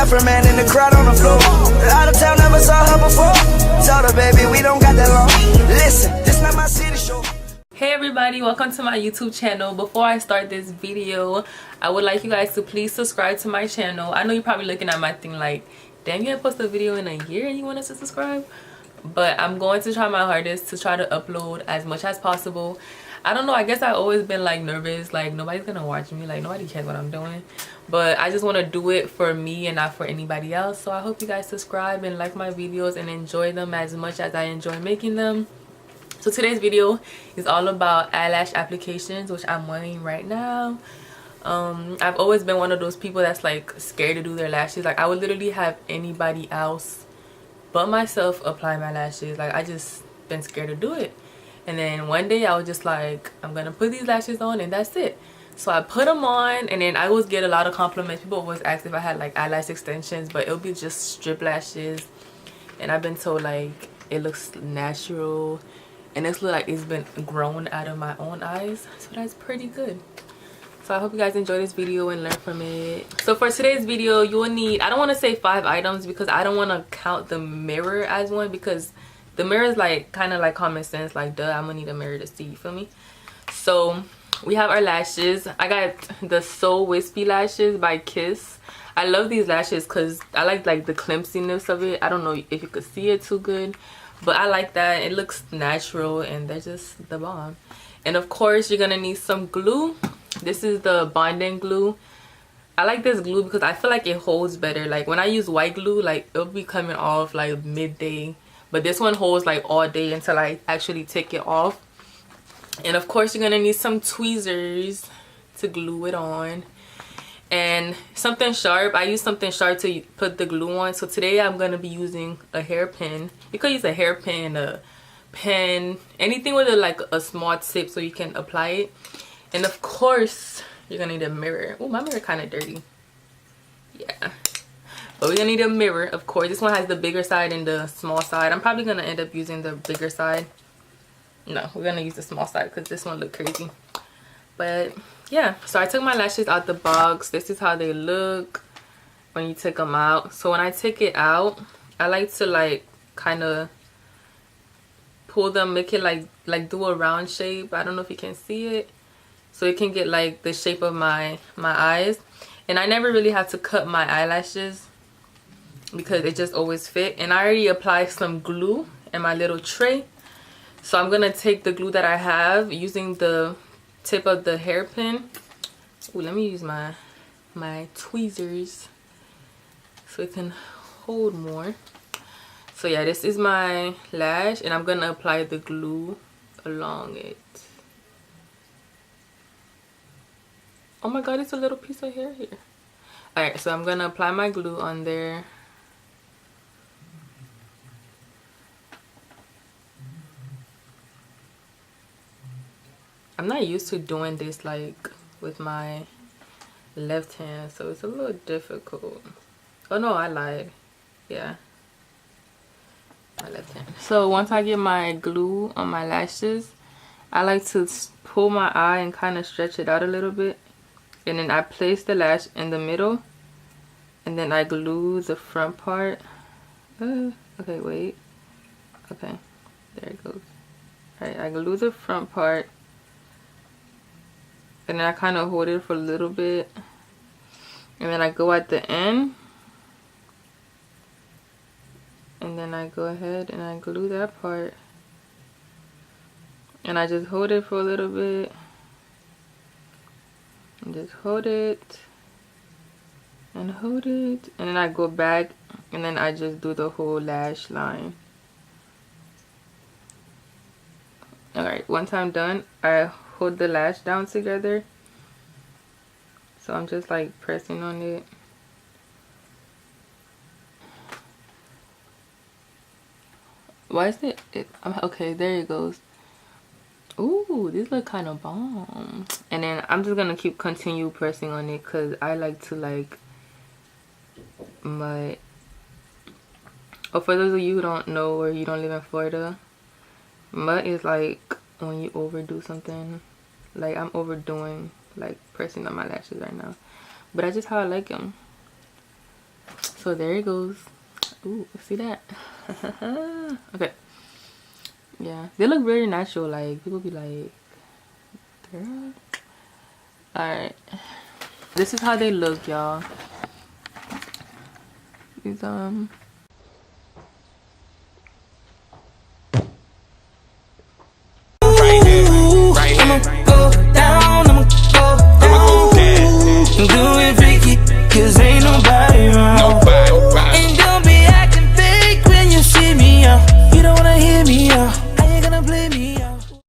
Afro man in the crowd on the floor. Out of town, never saw her before. Told her, baby, we don't got that long. Listen, this not my city show. Hey everybody, welcome to my YouTube channel. Before I start this video, I would like you guys to please subscribe to my channel. I know you're probably looking at my thing like, damn, you haven't posted a video in a year and you want us to subscribe? But I'm going to try my hardest to try to upload as much as possible. I don't know, I guess I've always been like nervous, like nobody's gonna watch me, like nobody cares what I'm doing. But I just want to do it for me and not for anybody else. So I hope you guys subscribe and like my videos and enjoy them as much as I enjoy making them. So today's video is all about eyelash applications, which I'm wearing right now. I've always been one of those people that's like scared to do their lashes. Like I would literally have anybody else but myself apply my lashes. Like I just been scared to do it. And then one day I was just like, I'm gonna put these lashes on and that's it. So I put them on, and then I always get a lot of compliments. People always ask if I had like eyelash extensions, but it'll be just strip lashes. And I've been told like it looks natural. And this look like it's been grown out of my own eyes, so that's pretty good. So I hope you guys enjoy this video and learn from it. So for today's video, you will need, I don't want to say 5 items because I don't want to count the mirror as one, because the mirror is like kind of like common sense, like duh, I'm gonna need a mirror to see, you feel me? So we have our lashes. I got the So Wispy lashes by Kiss. I love these lashes because I like the clumsiness of it. I don't know if you could see it too good, but I like that. It looks natural and they're just the bomb. And of course you're gonna need some glue. This is the bonding glue. I like this glue because I feel like it holds better. Like when I use white glue, like it'll be coming off like midday, but this one holds like all day until I actually take it off. And of course you're gonna need some tweezers to glue it on, and something sharp. I use something sharp to put the glue on. So today I'm gonna be using a hairpin. You could use a hairpin, a pen, anything with like a small tip so you can apply it. And of course you're gonna need a mirror. Oh, my mirror kind of dirty. Yeah, but we're gonna need a mirror. Of course, this one has the bigger side and the small side. I'm probably gonna end up using the bigger side. No, we're gonna use the small side because this one look crazy. But yeah, so I took my lashes out the box. This is how they look when you take them out. So when I take it out, I like to like kind of pull them, make it like do a round shape. I don't know if you can see it, so it can get like the shape of my eyes. And I never really have to cut my eyelashes because it just always fit. And I already applied some glue in my little tray, so I'm gonna take the glue that I have using the tip of the hairpin. Ooh, let me use my tweezers so it can hold more. So yeah, this is my lash, and I'm gonna apply the glue along it. Oh my god, it's a little piece of hair here. Alright, so I'm gonna apply my glue on there. I'm not used to doing this like with my left hand, so it's a little difficult. Oh no, I lied. Yeah, my left hand. So once I get my glue on my lashes, I like to pull my eye and kind of stretch it out a little bit, and then I place the lash in the middle, and then I glue the front part. Okay, wait. Okay, there it goes. Alright, I glue the front part, and then I kind of hold it for a little bit, and then I go at the end, and then I go ahead and I glue that part, and I just hold it for a little bit, and just hold it and hold it, and then I go back, and then I just do the whole lash line. Alright, once I'm done, I hold the lash down together, so I'm just like pressing on it. Why is it okay, there it goes. Ooh, these look kind of bomb. And then I'm just gonna continue pressing on it because I like to like my, oh, for those of you who don't know or you don't live in Florida, mud is like when you overdo something. Like I'm overdoing like pressing on my lashes right now, but that's just how I like them. So there it goes. Ooh, see that? Okay. Yeah, they look very natural. Like people be like, girl. Alright, this is how they look, y'all. These